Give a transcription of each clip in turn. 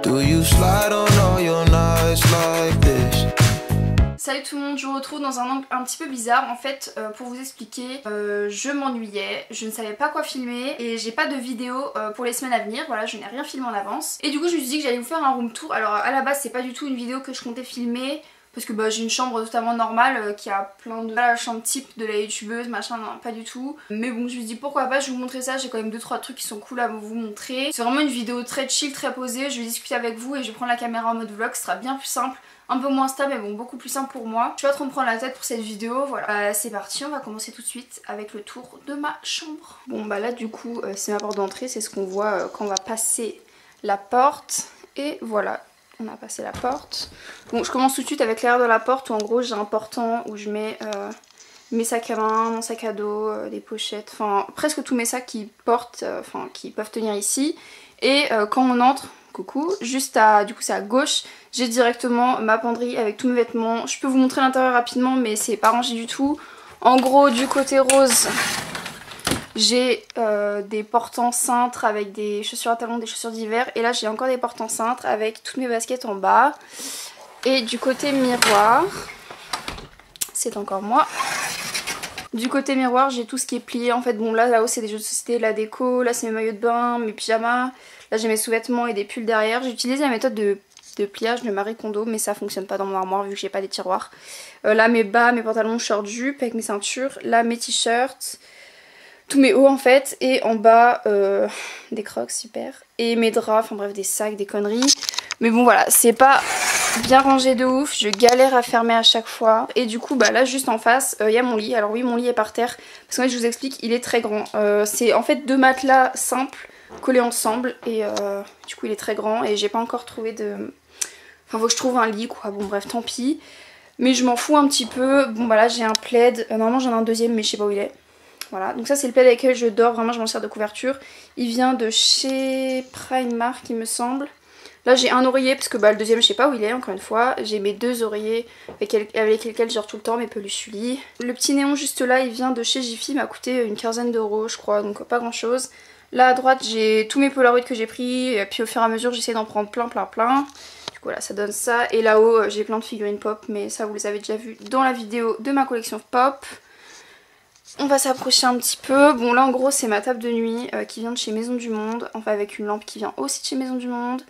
Do you slide on all your nights like this? Salut tout le monde, je vous retrouve dans un angle un petit peu bizarre. En fait, pour vous expliquer, je m'ennuyais, je ne savais pas quoi filmer et j'ai pas de vidéo pour les semaines à venir. Voilà, je n'ai rien filmé en avance. Et du coup, je me suis dit que j'allais vous faire un room tour. Alors à la base, c'est pas du tout une vidéo que je comptais filmer. Parce que bah, j'ai une chambre totalement normale qui a plein de... la chambre type de la youtubeuse, machin, non, pas du tout. Mais bon, je me suis dit pourquoi pas, je vais vous montrer ça, j'ai quand même 2-3 trucs qui sont cool à vous montrer. C'est vraiment une vidéo très chill, très posée, je vais discuter avec vous et je vais prendre la caméra en mode vlog, ce sera bien plus simple. Un peu moins stable mais bon, beaucoup plus simple pour moi. Je vais pas trop me prendre la tête pour cette vidéo, voilà. C'est parti, on va commencer tout de suite avec le tour de ma chambre. Bon bah là du coup, c'est ma porte d'entrée, c'est ce qu'on voit quand on va passer la porte. Et voilà. On a passé la porte. Bon, je commence tout de suite avec l'arrière de la porte où en gros j'ai un portant où je mets mes sacs à main, mon sac à dos, des pochettes, enfin presque tous mes sacs qui portent, enfin qui peuvent tenir ici. Et quand on entre, coucou, juste à, du coup c'est à gauche, j'ai directement ma penderie avec tous mes vêtements. Je peux vous montrer l'intérieur rapidement mais c'est pas rangé du tout. En gros du côté rose, j'ai des portants cintres avec des chaussures à talons, des chaussures d'hiver. Et là j'ai encore des portants cintres avec toutes mes baskets en bas. Et du côté miroir, c'est encore moi. Du côté miroir j'ai tout ce qui est plié. En fait bon là-haut c'est des jeux de société, la déco. Là c'est mes maillots de bain, mes pyjamas. Là j'ai mes sous-vêtements et des pulls derrière. J'ai utilisé la méthode de pliage de Marie Kondo mais ça fonctionne pas dans mon armoire vu que j'ai pas des tiroirs. Là mes bas, mes pantalons short jupe avec mes ceintures. Là mes t-shirts. Tous mes hauts en fait, et en bas des crocs, super, et mes draps, enfin bref des sacs, des conneries. Mais bon voilà, c'est pas bien rangé de ouf, je galère à fermer à chaque fois. Et du coup bah là juste en face, il y a mon lit. Alors oui, mon lit est par terre, parce qu'en fait je vous explique, il est très grand. C'est en fait 2 matelas simples collés ensemble, et du coup il est très grand, et j'ai pas encore trouvé de... Enfin faut que je trouve un lit quoi, bon bref tant pis. Mais je m'en fous un petit peu. Bon bah là j'ai un plaid, normalement j'en ai un deuxième mais je sais pas où il est. Voilà, donc ça c'est le plaid avec lequel je dors, vraiment je m'en sers de couverture. Il vient de chez Primark il me semble. Là j'ai un oreiller parce que bah, le deuxième je sais pas où il est encore une fois. J'ai mes 2 oreillers avec lesquels je dors tout le temps, mes peluches Sully. Le petit néon juste là il vient de chez Jiffy, il m'a coûté une quinzaine d'euros je crois, donc pas grand chose. Là à droite j'ai tous mes Polaroids que j'ai pris, et puis au fur et à mesure j'essaie d'en prendre plein. Du coup voilà ça donne ça. Et là-haut j'ai plein de figurines pop, mais ça vous les avez déjà vues dans la vidéo de ma collection pop. On va s'approcher un petit peu. Bon là en gros c'est ma table de nuit qui vient de chez Maison du Monde. Enfin avec une lampe qui vient aussi de chez Maison du Monde.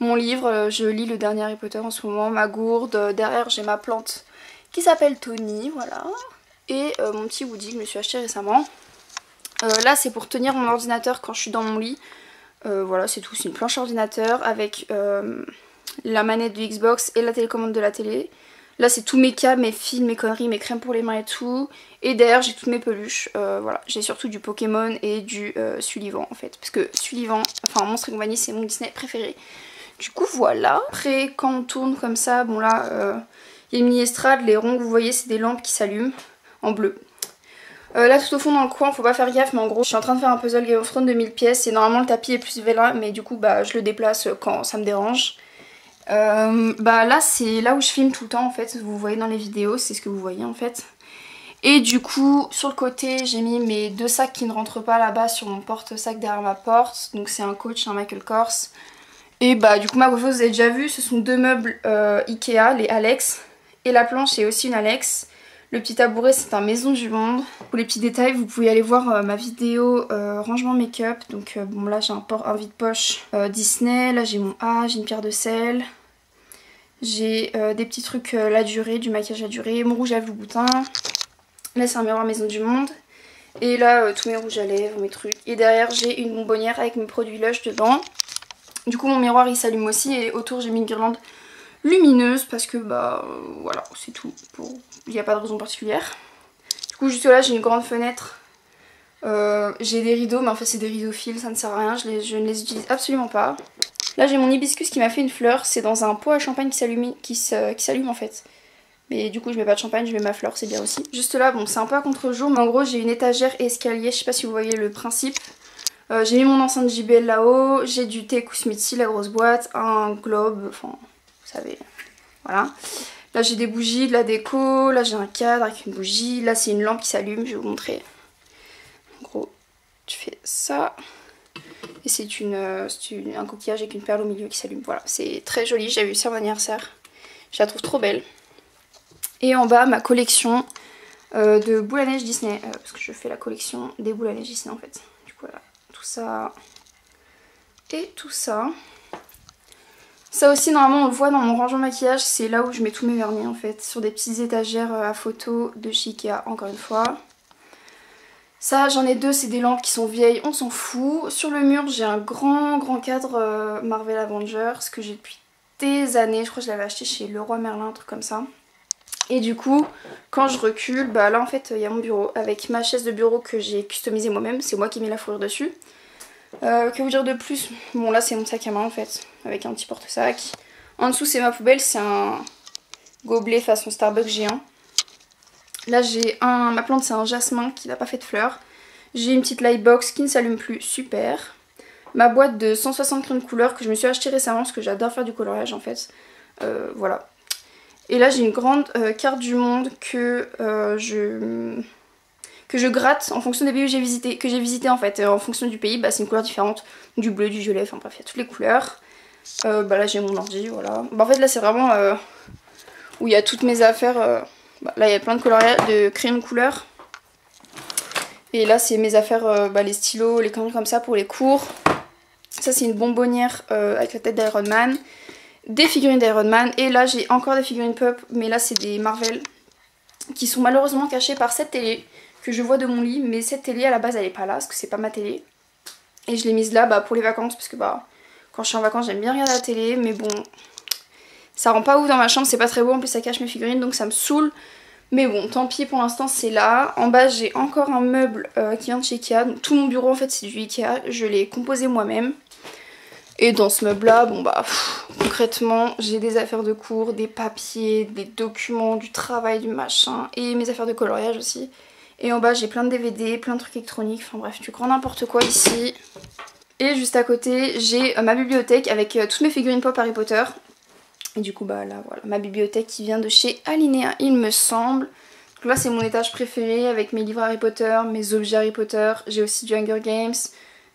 Mon livre, je lis le dernier Harry Potter en ce moment. Ma gourde, derrière j'ai ma plante qui s'appelle Tony, voilà. Et mon petit Woody que je me suis acheté récemment. Là c'est pour tenir mon ordinateur quand je suis dans mon lit. Voilà c'est tout, c'est une planche ordinateur avec la manette de Xbox et la télécommande de la télé. Là c'est tous mes câbles, mes fils, mes conneries, mes crèmes pour les mains et tout. Et derrière j'ai toutes mes peluches. Voilà, j'ai surtout du Pokémon et du Sullivan en fait. Parce que Sullivan, enfin Monstres et compagnie c'est mon Disney préféré. Du coup voilà. Après quand on tourne comme ça, bon là il y a une mini estrade. Les ronds que vous voyez c'est des lampes qui s'allument en bleu. Là tout au fond dans le coin, faut pas faire gaffe mais en gros je suis en train de faire un puzzle Game of Thrones de 1000 pièces. Et normalement le tapis est plus vélin mais du coup bah je le déplace quand ça me dérange. Bah là c'est là où je filme tout le temps en fait, vous voyez dans les vidéos, c'est ce que vous voyez en fait. Et du coup sur le côté j'ai mis mes 2 sacs qui ne rentrent pas là-bas sur mon porte-sac derrière ma porte. Donc c'est un Coach et un Michael Kors. Et bah du coup ma coiffeuse vous avez déjà vu, ce sont 2 meubles Ikea, les Alex. Et la planche est aussi une Alex. Le petit tabouret c'est un Maison du Monde. Pour les petits détails vous pouvez aller voir ma vidéo rangement make-up. Donc bon là j'ai un vide-poche Disney, là j'ai mon A, j'ai une pierre de sel. J'ai des petits trucs la durée, du maquillage à durée, mon rouge à lèvres Louboutin. Là c'est un miroir Maison du Monde. Et là tous mes rouges à lèvres, mes trucs. Et derrière j'ai une bonbonnière avec mes produits Lush dedans. Du coup mon miroir il s'allume aussi et autour j'ai mis une guirlande lumineuse parce que bah voilà c'est tout. Il n'y a pas de raison particulière. Du coup juste là j'ai une grande fenêtre. J'ai des rideaux mais en fait c'est des rideaux fils, ça ne sert à rien, je ne les utilise absolument pas. Là j'ai mon hibiscus qui m'a fait une fleur, c'est dans un pot à champagne qui s'allume en fait. Mais du coup je mets pas de champagne, je mets ma fleur, c'est bien aussi. Juste là, bon c'est un peu à contre-jour, mais en gros j'ai une étagère et escalier, je sais pas si vous voyez le principe. J'ai mis mon enceinte JBL là-haut, j'ai du thé Kousmiti, la grosse boîte, un globe, enfin vous savez, voilà. Là j'ai des bougies, de la déco, là j'ai un cadre avec une bougie, là c'est une lampe qui s'allume, je vais vous montrer. En gros tu fais ça. Et c'est un coquillage avec une perle au milieu qui s'allume. Voilà, c'est très joli, j'avais eu ça à mon anniversaire. Je la trouve trop belle. Et en bas, ma collection de boules à neige Disney. Parce que je fais la collection des boules à neige Disney en fait. Du coup voilà, tout ça et tout ça. Ça aussi normalement on le voit dans mon rangement maquillage, c'est là où je mets tous mes vernis en fait. Sur des petites étagères à photos de chez Ikea encore une fois. Ça j'en ai deux, c'est des lampes qui sont vieilles, on s'en fout. Sur le mur j'ai un grand cadre Marvel Avengers que j'ai depuis des années. Je crois que je l'avais acheté chez Leroy Merlin, un truc comme ça. Et du coup quand je recule, bah là en fait il y a mon bureau avec ma chaise de bureau que j'ai customisée moi-même. C'est moi qui mets la fourrure dessus. Que vous dire de plus? Bon là c'est mon sac à main en fait, avec un petit porte-sac. En dessous c'est ma poubelle, c'est un gobelet façon Starbucks géant. Là j'ai ma plante c'est un jasmin qui n'a pas fait de fleurs. J'ai une petite lightbox qui ne s'allume plus, super. Ma boîte de 160 crayons de couleur que je me suis acheté récemment parce que j'adore faire du coloriage en fait. Voilà. Et là j'ai une grande carte du monde que je gratte en fonction des pays que j'ai visité en fait. En fonction du pays, bah, c'est une couleur différente. Du bleu, du violet, enfin bref, il y a toutes les couleurs. Bah là j'ai mon ordi, voilà. Bah, en fait là c'est vraiment où il y a toutes mes affaires. Bah, là il y a plein de crayons de couleur. Et là c'est mes affaires, les stylos, les conneries comme ça pour les cours. Ça c'est une bonbonnière avec la tête d'Iron Man. Des figurines d'Iron Man. Et là j'ai encore des figurines Pup, mais là c'est des Marvel. Qui sont malheureusement cachées par cette télé que je vois de mon lit, mais cette télé à la base elle est pas là parce que c'est pas ma télé. Et je l'ai mise là pour les vacances parce que quand je suis en vacances j'aime bien regarder la télé, mais bon ça rend pas ouf dans ma chambre, c'est pas très beau, en plus ça cache mes figurines donc ça me saoule. Mais bon tant pis, pour l'instant c'est là. En bas j'ai encore un meuble qui vient de chez Ikea, donc tout mon bureau en fait c'est du Ikea, je l'ai composé moi-même. Et dans ce meuble là, concrètement j'ai des affaires de cours, des papiers, des documents, du travail, du machin, et mes affaires de coloriage aussi. Et en bas j'ai plein de DVD, plein de trucs électroniques, enfin bref du grand n'importe quoi ici. Et juste à côté j'ai ma bibliothèque avec toutes mes figurines pop Harry Potter. Et du coup là voilà, ma bibliothèque qui vient de chez Alinea il me semble. Donc là c'est mon étage préféré avec mes livres Harry Potter, mes objets Harry Potter. J'ai aussi du Hunger Games,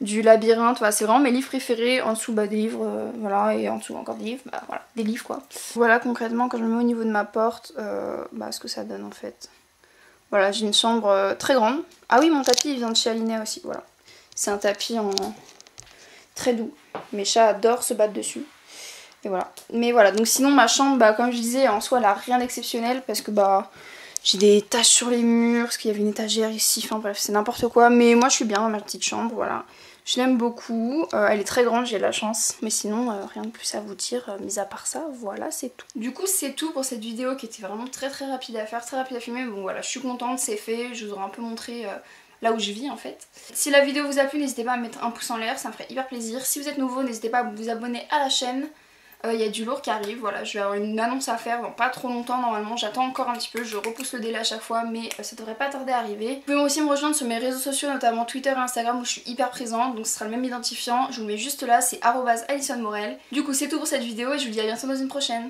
du Labyrinthe, voilà, c'est vraiment mes livres préférés. En dessous des livres, voilà, et en dessous encore des livres, voilà, des livres quoi. Voilà concrètement quand je me mets au niveau de ma porte, ce que ça donne en fait. Voilà, j'ai une chambre très grande. Ah oui, mon tapis il vient de chez Alinea aussi, voilà. C'est un tapis très doux. Mes chats adorent se battre dessus. Et voilà. Mais voilà, donc sinon ma chambre, comme je disais, en soi elle a rien d'exceptionnel parce que j'ai des taches sur les murs, parce qu'il y avait une étagère ici, enfin bref, c'est n'importe quoi. Mais moi je suis bien dans ma petite chambre, voilà. Je l'aime beaucoup, elle est très grande, j'ai de la chance. Mais sinon, rien de plus à vous dire, mis à part ça, voilà, c'est tout. Du coup, c'est tout pour cette vidéo qui était vraiment très rapide à faire, très rapide à filmer. Bon voilà, je suis contente, c'est fait, je vous aurais un peu montré là où je vis en fait. Si la vidéo vous a plu, n'hésitez pas à mettre un pouce en l'air, ça me ferait hyper plaisir. Si vous êtes nouveau, n'hésitez pas à vous abonner à la chaîne. Il y a du lourd qui arrive, voilà, je vais avoir une annonce à faire dans pas trop longtemps normalement, j'attends encore un petit peu, je repousse le délai à chaque fois mais ça devrait pas tarder à arriver. Vous pouvez aussi me rejoindre sur mes réseaux sociaux, notamment Twitter et Instagram où je suis hyper présente, donc ce sera le même identifiant, je vous le mets juste là, c'est @AlisonMorel. Du coup c'est tout pour cette vidéo et je vous dis à bientôt dans une prochaine.